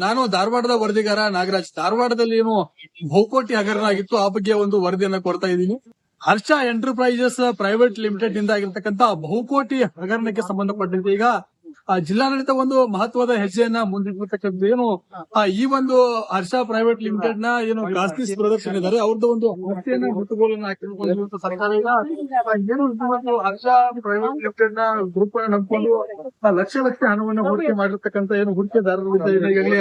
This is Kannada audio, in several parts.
ನಾನು ಧಾರವಾಡದ ವರದಿಗಾರ ನಾಗರಾಜ್. ಧಾರವಾಡದಲ್ಲಿ ಏನು ಬಹುಕೋಟಿ ಹಗರಣ ಆಗಿತ್ತು, ಆ ಬಗ್ಗೆ ಒಂದು ವರದಿಯನ್ನ ಕೊಡ್ತಾ ಇದ್ದೀನಿ. ಹರ್ಷ ಎಂಟರ್ಪ್ರೈಸಸ್ ಪ್ರೈವೇಟ್ ಲಿಮಿಟೆಡ್ ನಿಂದ ಆಗಿರ್ತಕ್ಕಂಥ ಬಹುಕೋಟಿ ಹಗರಣಕ್ಕೆ ಸಂಬಂಧಪಟ್ಟಂತೆ ಈಗ ಜಿಲ್ಲಾಡಳಿತ ಒಂದು ಮಹತ್ವದ ಹೆಜ್ಜೆಯನ್ನ ಮುಂದಿಟ್ಟಿರ್ತಕ್ಕಂಥದ್ದು. ಏನು ಈ ಒಂದು ಹರ್ಷ ಪ್ರೈವೇಟ್ ಲಿಮಿಟೆಡ್ ನ ಏನು ಗಾಸ್ತಿಸ್ ಬ್ರದರ್ಸ್ ಏನಿದ್ದಾರೆ ಅವ್ರದ್ದು ಒಂದು ಆಸ್ತಿಯನ್ನ ಮುಟ್ಟುಗೋಲನ್ನು ಹಾಕಿರುವಂತ ಸರ್ಕಾರ ಈಗ ಏನು ಹರ್ಷ ಪ್ರೈವೇಟ್ ಲಿಮಿಟೆಡ್ ನ ಗ್ರೂಪ್ ಅನ್ನು ನಂಬಿಕೊಂಡು ಲಕ್ಷ ಹಣವನ್ನು ಹೂಡಿಕೆ ಮಾಡಿರ್ತಕ್ಕಂಥ ಏನು ಹೂಡಿಕೆದಾರರು ಈಗಾಗಲೇ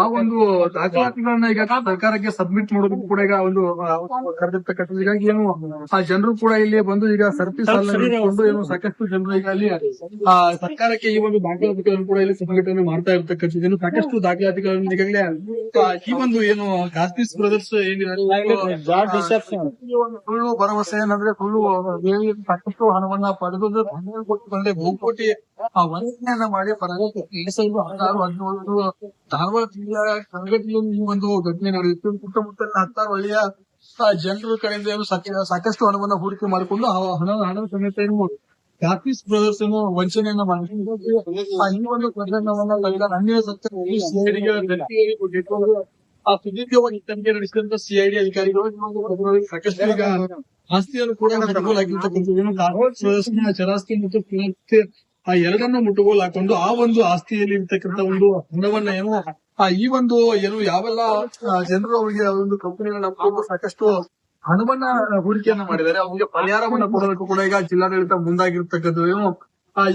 ಆ ಒಂದು ದಾಖಲಾತಿಗಳನ್ನ ಈಗ ಸರ್ಕಾರಕ್ಕೆ ಸಬ್ಮಿಟ್ ಮಾಡೋದಕ್ಕೂ ಕೂಡ ಈಗ ಒಂದು ಕರೆದಿರ್ತಕ್ಕಂಥದ್ದು. ಹೀಗಾಗಿ ಏನು ಆ ಜನರು ಕೂಡ ಇಲ್ಲಿ ಬಂದು ಈಗ ಸರ್ವಿಸ್ ಸಾಲಕೊಂಡು ಏನು ಸಾಕಷ್ಟು ಜನರು ಈಗ ಅಲ್ಲಿ ಸರ್ಕಾರಕ್ಕೆ ಈ ಒಂದು ದಾಖಲಾತಿಗಳನ್ನು ಕೂಡ ಇಲ್ಲಿ ಸಂಘಟನೆ ಮಾಡ್ತಾ ಇರ್ತಕ್ಕಂಥದ್ದು. ಏನು ಸಾಕಷ್ಟು ದಾಖಲಾತಿಗಳನ್ನು ಈಗಾಗಲೇ ಈ ಒಂದು ಏನು ಗಾಸ್ತಿಸ್ ಬ್ರದರ್ಸ್ ಏನಿದ್ದಾರೆ ಸುಳ್ಳು ಭರವಸೆ ಏನಂದ್ರೆ ಸುಳ್ಳು ಸಾಕಷ್ಟು ಹಣವನ್ನ ಪಡೆದು ಬಹುಕೋಟಿ ವಂಚನೆಯನ್ನ ಮಾಡಿ ಧಾರವಾಡ ಜಿಲ್ಲೆಯ ಸಂಘಟನೆಯಲ್ಲಿ ಈ ಒಂದು ಘಟನೆ ನಡೆದಿತ್ತು. ಸುತ್ತಮುತ್ತಲಿನ 10 ಹಳ್ಳಿಯ ಜನರ ಕಡೆಯಿಂದ ಏನು ಸಾಕಷ್ಟು ಹಣವನ್ನ ಹೂಡಿಕೆ ಮಾಡಿಕೊಂಡು ಹಣದ ಸಮೇತ ಏನು ಗಾಸ್ತಿಸ್ ಬ್ರದರ್ಸ್ ಏನು ವಂಚನೆಯನ್ನ ಮಾಡಿ ಈ ಒಂದು ಪ್ರಕರಣವನ್ನ ಅನ್ಯ ಸುದೀರ್ಘವಾಗಿ ತನಿಖೆ ನಡೆಸಿದಂತ ಸಿಐಡಿ ಅಧಿಕಾರಿಗಳು ಸಾಕಷ್ಟು ಈಗ ಆಸ್ತಿಯನ್ನು ಕೂಡ ಮುಟ್ಟುಗೋಲಾಗಿರ್ತಕ್ಕಂಥ ಚರಾಸ್ತಿ ಮತ್ತು ಎರಡನ್ನೂ ಮುಟ್ಟುಗೋಲು ಹಾಕೊಂಡು ಆ ಒಂದು ಆಸ್ತಿಯಲ್ಲಿ ಇರ್ತಕ್ಕಂಥ ಒಂದು ಹಣವನ್ನ ಏನು ಈ ಒಂದು ಏನು ಯಾವೆಲ್ಲ ಜನರು ಅವರಿಗೆ ಒಂದು ಕಂಪನಿಗಳನ್ನ ನಂಬಿಕೊಂಡು ಸಾಕಷ್ಟು ಹಣವನ್ನ ಹೂಡಿಕೆಯನ್ನ ಮಾಡಿದ್ದಾರೆ, ಅವರಿಗೆ ಪರಿಹಾರವನ್ನ ಕೊಡೋದಕ್ಕೂ ಕೂಡ ಈಗ ಜಿಲ್ಲಾಡಳಿತ ಮುಂದಾಗಿರ್ತಕ್ಕಂಥದ್ದು. ಏನು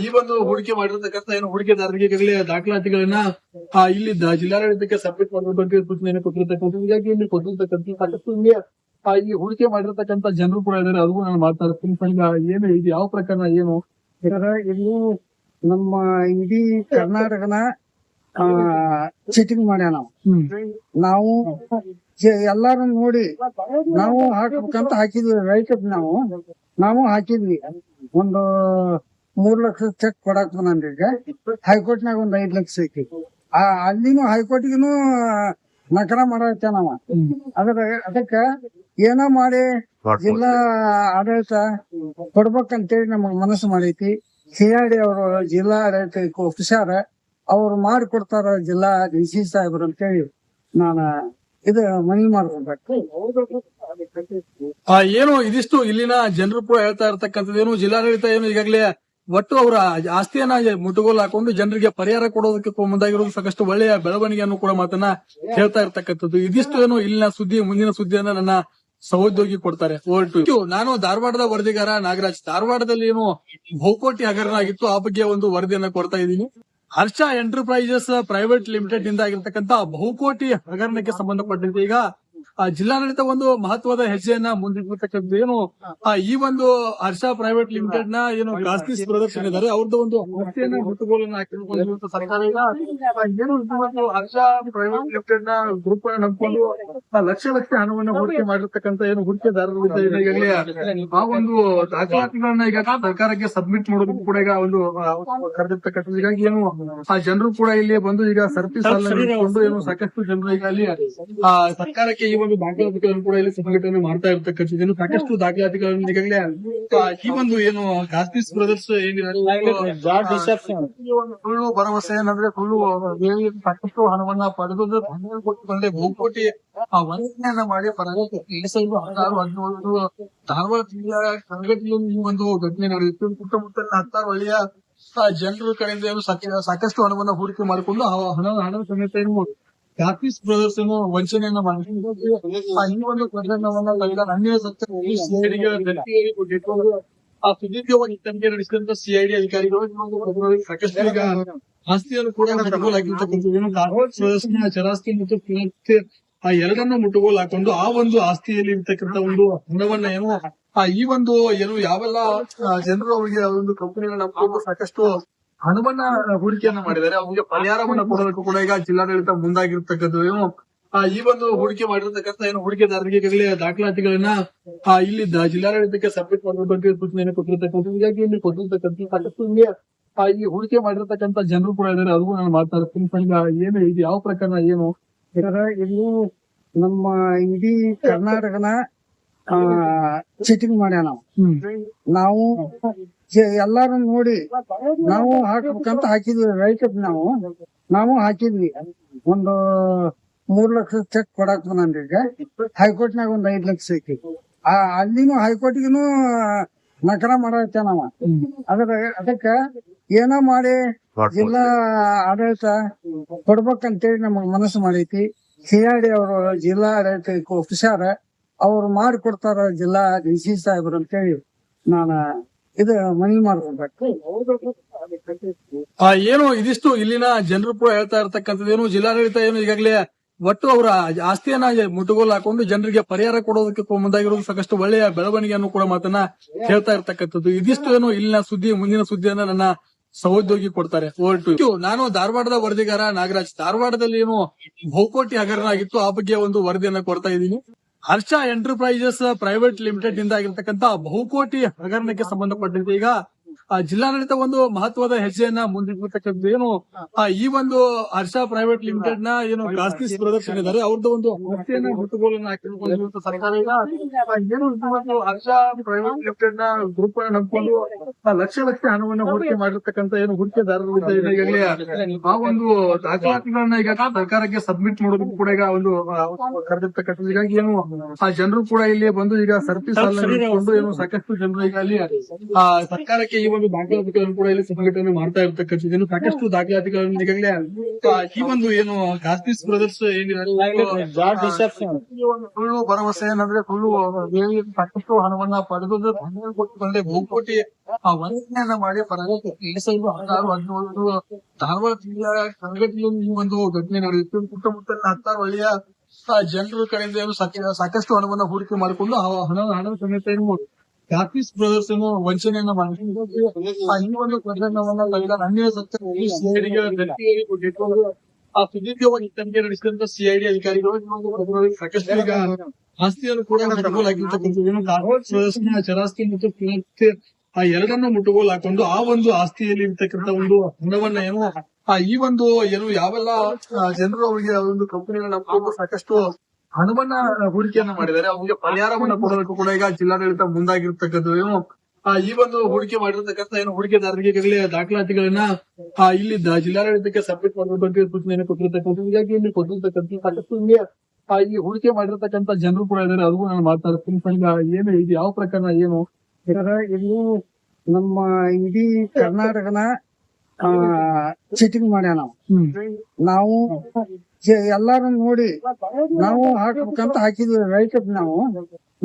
ಈ ಒಂದು ಹೂಡಿಕೆ ಮಾಡಿರ್ತಕ್ಕಂಥ ಏನು ಹೂಡಿಕೆದಾರರಿಗೆ ಈಗಾಗಲೇ ದಾಖಲಾತಿಗಳನ್ನ ಇಲ್ಲಿ ಜಿಲ್ಲಾಡಳಿತಕ್ಕೆ ಸಬ್ಮಿಟ್ ಮಾಡುವ ಬಗ್ಗೆ ಸೂಚನೆಯನ್ನು ಕೊಟ್ಟಿರ್ತಕ್ಕಂಥ. ಹೀಗಾಗಿ ಇಲ್ಲಿ ಕೊಟ್ಟಿರ್ತಕ್ಕಂಥ ಸಾಕಷ್ಟು ಇಲ್ಲಿ ಈ ಹೂಡಿಕೆ ಮಾಡಿರ್ತಕ್ಕಂಥ ಜನರು ಕೂಡ ಇದ್ದಾರೆ, ಅದಕ್ಕೂ ನಾನು ಮಾತಾಡ್ತೀನಿ. ಏನು ಇದು ಯಾವ ಪ್ರಕರಣ ಏನು ಇಲ್ಲಿ ನಮ್ಮ ಇಡೀ ಕರ್ನಾಟಕನ ಚೀಟಿಂಗ್ ಮಾಡ್ಯಾವ ನಾವು ಎಲ್ಲಾರು ನೋಡಿ ನಾವು ಹಾಕ್ಬೇಕಂತ ಹಾಕಿದ್ವಿ. ರೈತರು ನಾವು ಹಾಕಿದ್ವಿ. ಒಂದು 3 ಲಕ್ಷ ಚೆಕ್ ಕೊಡಾಕ್ ಬಂದ್ರಿ. ಹೈಕೋರ್ಟ್ನಾಗ ಒಂದ್ 5 ಲಕ್ಷ ಐತಿ. ಅಲ್ಲಿನೂ ಹೈಕೋರ್ಟ್ಗಿನೂ ನಕರ ಮಾಡತ್ತ ನಾವ. ಅದಕ್ಕ ಏನೋ ಮಾಡಿ ಜಿಲ್ಲಾ ಆಡಳಿತ ಕೊಡ್ಬೇಕಂತೇಳಿ ನಮಗ್ ಮನಸ್ಸು ಮಾಡೈತಿ. ಸಿಐಡಿ ಅವರು ಜಿಲ್ಲಾ ಆಡಳಿತ ಆಫೀಸರ್ ಅವ್ರು ಮಾಡಿಕೊಡ್ತಾರ, ಜಿಲ್ಲಾ ಡಿಸಿ ಸಾಹೇಬ್ರು ಅಂತೇಳಿ ನಾನು ಇದು ಮನವಿ ಮಾಡ್ಕೊಬೇಕು. ಏನು ಇದಿಷ್ಟು ಇಲ್ಲಿನ ಜನರು ಕೂಡ ಹೇಳ್ತಾ ಇರ್ತಕ್ಕಂಥದ್ದು. ಏನು ಜಿಲ್ಲಾಡಳಿತ ಏನು ಈಗಾಗಲೇ ಒಟ್ಟು ಅವರ ಆಸ್ತಿಯನ್ನ ಮುಟ್ಟುಗೋಲು ಹಾಕೊಂಡು ಜನರಿಗೆ ಪರಿಹಾರ ಕೊಡೋದಕ್ಕೆ ಮುಂದಾಗಿರೋದು ಸಾಕಷ್ಟು ಒಳ್ಳೆಯ ಬೆಳವಣಿಗೆಯನ್ನು ಕೂಡ ಮಾತನ್ನ ಹೇಳ್ತಾ ಇರ್ತಕ್ಕಂಥದ್ದು. ಇದಿಷ್ಟು ಏನು ಇಲ್ಲಿನ ಸುದ್ದಿ. ಮುಂದಿನ ಸುದ್ದಿಯನ್ನ ನನ್ನ ಸಹೋದ್ಯೋಗಿ ಕೊಡ್ತಾರೆ. ಹೊರಟು ನಾನು ಧಾರವಾಡದ ವರದಿಗಾರ ನಾಗರಾಜ್. ಧಾರವಾಡದಲ್ಲಿ ಏನು ಬಹುಕೋಟಿ ಹಗರಣ ಆಗಿತ್ತು, ಆ ಬಗ್ಗೆ ಒಂದು ವರದಿಯನ್ನ ಕೊಡ್ತಾ ಇದ್ದೀನಿ. ಹರ್ಷ ಎಂಟರ್ಪ್ರೈಸಸ್ ಪ್ರೈವೇಟ್ ಲಿಮಿಟೆಡ್ ನಿಂದ ಆಗಿರ್ತಕ್ಕಂಥ ಬಹುಕೋಟಿ ಹಗರಣಕ್ಕೆ ಸಂಬಂಧಪಟ್ಟಂತೆ ಈಗ ಜಿಲ್ಲಾಡಳಿತ ಒಂದು ಮಹತ್ವದ ಹೆಜ್ಜೆಯನ್ನ ಮುಂದಿಟ್ಟಿರ್ತಕ್ಕಂಥದ್ದು. ಏನು ಈ ಒಂದು ಹರ್ಷ ಪ್ರೈವೇಟ್ ಲಿಮಿಟೆಡ್ ನ ಏನು ಗಾಸ್ತಿಸ್ ಬ್ರದರ್ಸ್ ಏನಿದ್ದಾರೆ ಅವ್ರದ್ದು ಒಂದು ಆಸ್ತಿಯನ್ನ ಮುಟ್ಟುಗೋಲನ್ನು ಹಾಕಿರುವಂತ ಸರ್ಕಾರ ಈಗ ಏನು ಹರ್ಷ ಪ್ರೈವೇಟ್ ಲಿಮಿಟೆಡ್ ನ ಗ್ರೂಪ್ ಅನ್ನು ನಂಬಿಕೊಂಡು ಲಕ್ಷ ಹಣವನ್ನು ಹೂಡಿಕೆ ಮಾಡಿರ್ತಕ್ಕಂಥ ಏನು ಹೂಡಿಕೆದಾರರು ಈಗಾಗಲೇ ಆ ಒಂದು ದಾಖಲಾತಿಗಳನ್ನ ಈಗ ಸರ್ಕಾರಕ್ಕೆ ಸಬ್ಮಿಟ್ ಮಾಡೋದಕ್ಕೂ ಕೂಡ ಈಗ ಒಂದು ಕರೆದಿರ್ತಕ್ಕಂಥದ್ದು. ಹೀಗಾಗಿ ಏನು ಆ ಜನರು ಕೂಡ ಇಲ್ಲಿ ಬಂದು ಈಗ ಸರ್ವಿಸ್ ಸಾಲಕೊಂಡು ಏನು ಸಾಕಷ್ಟು ಜನರು ಈಗ ಅಲ್ಲಿ ಸರ್ಕಾರಕ್ಕೆ ಈ ಒಂದು ದಾಖಲಾತಿಗಳನ್ನು ಕೂಡ ಇಲ್ಲಿ ಸಂಘಟನೆ ಮಾಡ್ತಾ ಇರ್ತಕ್ಕಂಥದ್ದು. ಸಾಕಷ್ಟು ದಾಖಲಾತಿಗಳನ್ನು ಈಗಾಗಲೇ ಈ ಒಂದು ಏನು ಗಾಸ್ತಿಸ್ ಬ್ರದರ್ಸ್ ಏನಿದ್ದಾರೆ ಸುಳ್ಳು ಭರವಸೆ ಏನಂದ್ರೆ ಸುಳ್ಳು ಸಾಕಷ್ಟು ಹಣವನ್ನ ಪಡೆದು ಬಹುಕೋಟಿ ವಂಚನೆಯನ್ನ ಮಾಡಿ ಧಾರವಾಡ ಜಿಲ್ಲೆಯ ಸಂಘಟನೆಯಲ್ಲಿ ಈ ಒಂದು ಘಟನೆ ನಡೆದಿತ್ತು. ಸುತ್ತಮುತ್ತಲಿನ 10 ಹಳ್ಳಿಯ ಜನರ ಕಡೆಯಿಂದ ಏನು ಸಾಕಷ್ಟು ಹಣವನ್ನ ಹೂಡಿಕೆ ಮಾಡಿಕೊಂಡು ಹಣದ ಸಮೇತ ಏನು ಗಾಸ್ತಿಸ್ ಬ್ರದರ್ಸ್ ಏನು ವಂಚನೆಯನ್ನ ಮಾಡಿ ಈ ಒಂದು ಪ್ರಕರಣವನ್ನ ಅನ್ಯ ಸುದೀರ್ಘವಾಗಿ ತನಿಖೆ ನಡೆಸಿದಂತ ಸಿಐಡಿ ಅಧಿಕಾರಿಗಳು ಸಾಕಷ್ಟು ಈಗ ಆಸ್ತಿಯನ್ನು ಕೂಡ ಮುಟ್ಟುಗೋಲಾಗಿರ್ತಕ್ಕಂಥ ಚರಾಸ್ತಿ ಮತ್ತು ಎರಡನ್ನೂ ಮುಟ್ಟುಗೋಲು ಹಾಕೊಂಡು ಆ ಒಂದು ಆಸ್ತಿಯಲ್ಲಿ ಇರ್ತಕ್ಕಂಥ ಒಂದು ಹಣವನ್ನ ಏನು ಈ ಒಂದು ಏನು ಯಾವೆಲ್ಲ ಜನರು ಅವರಿಗೆ ಒಂದು ಕಂಪನಿಗಳನ್ನ ನಂಬಿಕೊಂಡು ಸಾಕಷ್ಟು ಹಣವನ್ನ ಹೂಡಿಕೆಯನ್ನ ಮಾಡಿದ್ದಾರೆ, ಅವರಿಗೆ ಪರಿಹಾರವನ್ನ ಕೊಡೋದಕ್ಕೂ ಕೂಡ ಈಗ ಜಿಲ್ಲಾಡಳಿತ ಮುಂದಾಗಿರ್ತಕ್ಕಂಥದ್ದು. ಏನು ಈ ಒಂದು ಹೂಡಿಕೆ ಮಾಡಿರ್ತಕ್ಕಂಥ ಏನು ಹೂಡಿಕೆದಾರರಿಗೆ ಈಗಾಗಲೇ ದಾಖಲಾತಿಗಳನ್ನ ಇಲ್ಲಿ ಜಿಲ್ಲಾಡಳಿತಕ್ಕೆ ಸಬ್ಮಿಟ್ ಮಾಡುವ ಬಗ್ಗೆ ಸೂಚನೆಯನ್ನು ಕೊಟ್ಟಿರ್ತಕ್ಕಂಥದ್ದು. ಹೀಗಾಗಿ ಇಲ್ಲಿ ಕೊಟ್ಟಿರ್ತಕ್ಕಂಥ ಸಾಕಷ್ಟು ಇಲ್ಲಿ ಈ ಹೂಡಿಕೆ ಮಾಡಿರ್ತಕ್ಕಂಥ ಜನರು ಕೂಡ ಇದ್ದಾರೆ, ಅದಕ್ಕೂ ನಾನು ಮಾತಾಡ್ತೀನಿ. ಏನು ಇದು ಯಾವ ಪ್ರಕರಣ ಏನು ಇಲ್ಲಿ ನಮ್ಮ ಇಡೀ ಕರ್ನಾಟಕನ ಚೀಟಿಂಗ್ ಮಾಡ್ಯಾವ ನಾವು ಎಲ್ಲಾರು ನೋಡಿ ನಾವು ಹಾಕ್ಬೇಕಂತ ಹಾಕಿದ್ವಿ ರೈತರಿಗೆ ನಾವು ಹಾಕಿದ್ವಿ ಒಂದು 3 ಲಕ್ಷ ಚೆಕ್ ಕೊಡಾಕ್ ಬಂದ್ರಿ ಈಗ ಹೈಕೋರ್ಟ್ನಾಗ ಒಂದ್ 5 ಲಕ್ಷ ಐತಿ ಅಲ್ಲಿನೂ ಹೈಕೋರ್ಟ್ಗಿನೂ ನಕರ ಮಾಡತ್ತ ನಾವ ಅದಕ್ಕ ಏನೋ ಮಾಡಿ ಜಿಲ್ಲಾ ಆಡಳಿತ ಕೊಡ್ಬೇಕಂತೇಳಿ ನಮಗ್ ಮನಸ್ಸು ಮಾಡೈತಿ ಸಿಆರ್ಡಿ ಅವರು ಜಿಲ್ಲಾ ಆಡಳಿತ ಆಫೀಸರ್ ಅವ್ರು ಮಾಡಿಕೊಡ್ತಾರ ಜಿಲ್ಲಾ ಡಿಸಿ ಸಾಹೇಬ್ರು ಅಂತೇಳಿ ನಾನು ಇದು ಮನವಿ ಮಾಡ್ಕೊಬೇಕು. ಏನು ಇದಿಷ್ಟು ಇಲ್ಲಿನ ಜನರು ಕೂಡ ಹೇಳ್ತಾ ಇರ್ತಕ್ಕಂಥದ್ದು ಏನು ಜಿಲ್ಲಾಡಳಿತ ಏನು ಈಗಾಗಲೇ ಒಟ್ಟು ಅವರ ಆಸ್ತಿಯನ್ನ ಮುಟ್ಟುಗೋಲು ಹಾಕೊಂಡು ಜನರಿಗೆ ಪರಿಹಾರ ಕೊಡೋದಕ್ಕೆ ಮುಂದಾಗಿರೋದು ಸಾಕಷ್ಟು ಒಳ್ಳೆಯ ಬೆಳವಣಿಗೆಯನ್ನು ಕೂಡ ಮಾತನ್ನ ಹೇಳ್ತಾ ಇರ್ತಕ್ಕಂಥದ್ದು. ಇದಿಷ್ಟು ಏನು ಇಲ್ಲಿನ ಸುದ್ದಿ ಮುಂದಿನ ಸುದ್ದಿಯನ್ನ ನನ್ನ ಸಹೋದ್ಯೋಗಿ ಕೊಡ್ತಾರೆ. ಹೊರಟು ನಾನು ಧಾರವಾಡದ ವರದಿಗಾರ ನಾಗರಾಜ್. ಧಾರವಾಡದಲ್ಲಿ ಏನು ಬಹುಕೋಟಿ ಹಗರಣ ಆಗಿತ್ತು ಆ ಬಗ್ಗೆ ಒಂದು ವರದಿಯನ್ನ ಕೊಡ್ತಾ ಇದ್ದೀನಿ. ಹರ್ಷ ಎಂಟರ್ಪ್ರೈಸಸ್ ಪ್ರೈವೇಟ್ ಲಿಮಿಟೆಡ್ ನಿಂದ ಆಗಿರ್ತಕ್ಕಂಥ ಬಹುಕೋಟಿ ಹಗರಣಕ್ಕೆ ಸಂಬಂಧಪಟ್ಟಂತೆ ಈಗ ಜಿಲ್ಲಾಡಳಿತ ಒಂದು ಮಹತ್ವದ ಹೆಜ್ಜೆಯನ್ನ ಮುಂದಿಟ್ಟಿರ್ತಕ್ಕಂಥದ್ದು ಏನು ಈ ಒಂದು ಹರ್ಷ ಪ್ರೈವೇಟ್ ಲಿಮಿಟೆಡ್ ನ ಏನು ಕಾಸ್ಮಿಸ್ ಬ್ರದರ್ಸ್ ಏನಿದ್ದಾರೆ ಅವ್ರದ್ದು ಒಂದು ಆಸ್ತಿಯನ್ನ ಮುಟ್ಟುಗೋಲನ್ನ ಹಾಕಿರುವಂತ ಸರ್ಕಾರ ಈಗ ಏನು ಒಂದು ಹರ್ಷ ಪ್ರೈವೇಟ್ ಲಿಮಿಟೆಡ್ ನ ಗ್ರೂಪ್ ಅನ್ನು ನಂಬಿಕೊಂಡು ಲಕ್ಷ ಹಣವನ್ನು ಹೂಡಿಕೆ ಮಾಡಿರ್ತಕ್ಕಂಥ ಏನು ಹೂಡಿಕೆದಾರರು ಈಗಾಗಲೇ ಆ ಒಂದು ದಾಖಲಾತಿಗಳನ್ನ ಈಗ ಸರ್ಕಾರಕ್ಕೆ ಸಬ್ಮಿಟ್ ಮಾಡೋದಕ್ಕೂ ಕೂಡ ಈಗ ಒಂದು ಕರೆದಿರ್ತಕ್ಕಂಥದ್ದು. ಹೀಗಾಗಿ ಏನು ಆ ಜನರು ಕೂಡ ಇಲ್ಲಿ ಬಂದು ಈಗ ಸರ್ವಿಸ್ ಕೊಂಡು ಏನು ಸಾಕಷ್ಟು ಜನರು ಈಗ ಅಲ್ಲಿ ಸರ್ಕಾರಕ್ಕೆ ಈ ಒಂದು ದಾಖಲಾತಿಗಳನ್ನು ಕೂಡ ಇಲ್ಲಿ ಸಂಘಟನೆ ಮಾಡ್ತಾ ಇರ್ತಕ್ಕಂಥದ್ದು. ಸಾಕಷ್ಟು ದಾಖಲಾತಿಗಳನ್ನು ಈಗಾಗಲೇ ಈ ಒಂದು ಏನು ಕಾಸ್ಮಿಸ್ ಬ್ರದರ್ಸ್ ಸುಳ್ಳು ಭರವಸೆ ಏನಂದ್ರೆ ಸುಳ್ಳು ಸಾಕಷ್ಟು ಹಣವನ್ನ ಪಡೆದು ಬಹುಕೋಟಿ ವಂಚನೆಯನ್ನ ಮಾಡಿ ಧಾರವಾಡ ಜಿಲ್ಲೆಯ ಸಂಘಟನೆಯಲ್ಲಿ ಈ ಒಂದು ಘಟನೆ ನಡೆದಿತ್ತು. ಸುತ್ತಮುತ್ತಲಿನ 10 ಹಳ್ಳಿಯ ಜನರ ಕಡೆಯಿಂದ ಏನು ಸಾಕಷ್ಟು ಹಣವನ್ನ ಹೂಡಿಕೆ ಮಾಡಿಕೊಂಡು ಹಣದ ಸಮೇತ ಏನು ಕಾಸ್ಮಿಸ್ ಬ್ರದರ್ಸ್ ಏನು ವಂಚನೆಯನ್ನ ಮಾಡಿ ಈ ಒಂದು ಪ್ರಕರಣವನ್ನ ಆ ಸುದೀರ್ಘವಾಗಿ ತನಿಖೆ ನಡೆಸಿದಂತ ಸಿಐಡಿ ಅಧಿಕಾರಿಗಳು ಸಾಕಷ್ಟು ಈಗ ಆಸ್ತಿಯನ್ನು ಕೂಡ ಮುಟ್ಟುಗೋಲು ಹಾಕಿರ್ತಕ್ಕಂಥದ್ದು. ಕಾಸ್ಮಿಸ್ ಬ್ರದರ್ಸ್ನ ಚರಾಸ್ತಿ ಮತ್ತು ಆ ಎರಡನ್ನ ಮುಟ್ಟುಗೋಲು ಹಾಕೊಂಡು ಆ ಒಂದು ಆಸ್ತಿಯಲ್ಲಿ ಇರ್ತಕ್ಕಂಥ ಒಂದು ಹಣವನ್ನ ಏನು ಈ ಒಂದು ಏನು ಯಾವೆಲ್ಲ ಜನರು ಅವರಿಗೆ ಒಂದು ಕಂಪನಿಗಳನ್ನ ನಂಬಿಕೊಂಡು ಸಾಕಷ್ಟು ಹಣವನ್ನ ಹೂಡಿಕೆಯನ್ನ ಮಾಡಿದ್ದಾರೆ ಅವರಿಗೆ ಪರಿಹಾರವನ್ನ ಕೊಡೋದಕ್ಕೂ ಕೂಡ ಈಗ ಜಿಲ್ಲಾಡಳಿತ ಮುಂದಾಗಿರ್ತಕ್ಕಂಥದ್ದು. ಏನು ಈ ಒಂದು ಹೂಡಿಕೆ ಮಾಡಿರ್ತಕ್ಕಂಥ ಏನು ಹೂಡಿಕೆದಾರರಿಗೆ ಈಗಾಗಲೇ ದಾಖಲಾತಿಗಳನ್ನ ಇಲ್ಲಿ ಜಿಲ್ಲಾಡಳಿತಕ್ಕೆ ಸಬ್ಮಿಟ್ ಮಾಡುವಂತ ಸೂಚನೆಯನ್ನು ಕೊಟ್ಟಿರ್ತಕ್ಕಂಥದ್ದು. ಹೀಗಾಗಿ ಇಲ್ಲಿ ಕೊಟ್ಟಿರ್ತಕ್ಕಂಥ ಸಾಕಷ್ಟು ಇಲ್ಲಿ ಈ ಹೂಡಿಕೆ ಮಾಡಿರ್ತಕ್ಕಂಥ ಜನರು ಕೂಡ ಇದ್ದಾರೆ. ಅದು ನಾನು ಮಾತಾಡ್ತೀನಿ. ಏನು ಇದು ಯಾವ ಪ್ರಕರಣ ಏನು ಇಲ್ಲಿ ನಮ್ಮ ಇಡೀ ಕರ್ನಾಟಕನ ಚೀಟಿಂಗ್ ಮಾಡ್ಯಾವ ನಾವು ಎಲ್ಲಾರು ನೋಡಿ ನಾವು ಹಾಕ್ಬೇಕಂತ ಹಾಕಿದ್ವಿ ರೈತರಿಗೆ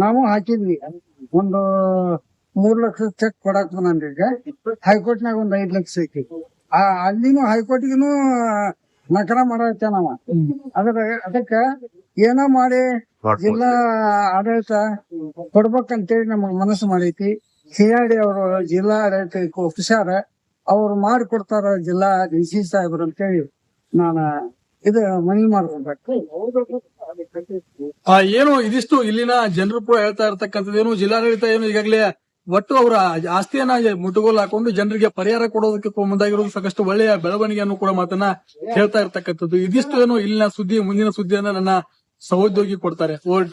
ನಾವು ಹಾಕಿದ್ವಿ ಒಂದು 3 ಲಕ್ಷ ಚೆಕ್ ಕೊಡಾಕ್ ಬಂದ್ರಿ ಈಗ ಹೈಕೋರ್ಟ್ನಾಗ ಒಂದ್ 5 ಲಕ್ಷ ಐತಿ ಅಲ್ಲಿನೂ ಹೈಕೋರ್ಟ್ಗಿನೂ ನಕರ ಮಾಡತ್ತ ನಾವ ಅದಕ್ಕ ಏನೋ ಮಾಡಿ ಜಿಲ್ಲಾ ಆಡಳಿತ ಕೊಡ್ಬೇಕಂತೇಳಿ ನಮಗ್ ಮನಸ್ಸು ಮಾಡೈತಿ ಸಿಆರ್ಡಿ ಅವರು ಜಿಲ್ಲಾ ಆಡಳಿತ ಆಫೀಸರ್ ಅವ್ರು ಮಾಡಿಕೊಡ್ತಾರ ಜಿಲ್ಲಾ ಡಿಸಿ ಸಾಹೇಬ್ರು ಅಂತೇಳಿ ನಾನು ಇದು ಮನವಿ ಮಾಡ್ಕೊಬೇಕು. ಏನು ಇದಿಷ್ಟು ಇಲ್ಲಿನ ಜನರು ಕೂಡ ಹೇಳ್ತಾ ಇರ್ತಕ್ಕಂಥದ್ದು ಏನು ಜಿಲ್ಲಾಡಳಿತ ಏನು ಈಗಾಗಲೇ ಒಟ್ಟು ಅವರ ಆಸ್ತಿಯನ್ನ ಮುಟ್ಟುಗೋಲು ಹಾಕೊಂಡು ಜನರಿಗೆ ಪರಿಹಾರ ಕೊಡೋದಕ್ಕೆ ಮುಂದಾಗಿರೋದು ಸಾಕಷ್ಟು ಒಳ್ಳೆಯ ಬೆಳವಣಿಗೆಯನ್ನು ಕೂಡ ಮಾತನ್ನ ಹೇಳ್ತಾ ಇರ್ತಕ್ಕಂಥದ್ದು. ಇದಿಷ್ಟು ಏನು ಇಲ್ಲಿನ ಸುದ್ದಿ ಮುಂದಿನ ಸುದ್ದಿಯನ್ನ ನನ್ನ ಸಹೋದ್ಯೋಗಿ ಕೊಡ್ತಾರೆ. ಹೊರಟು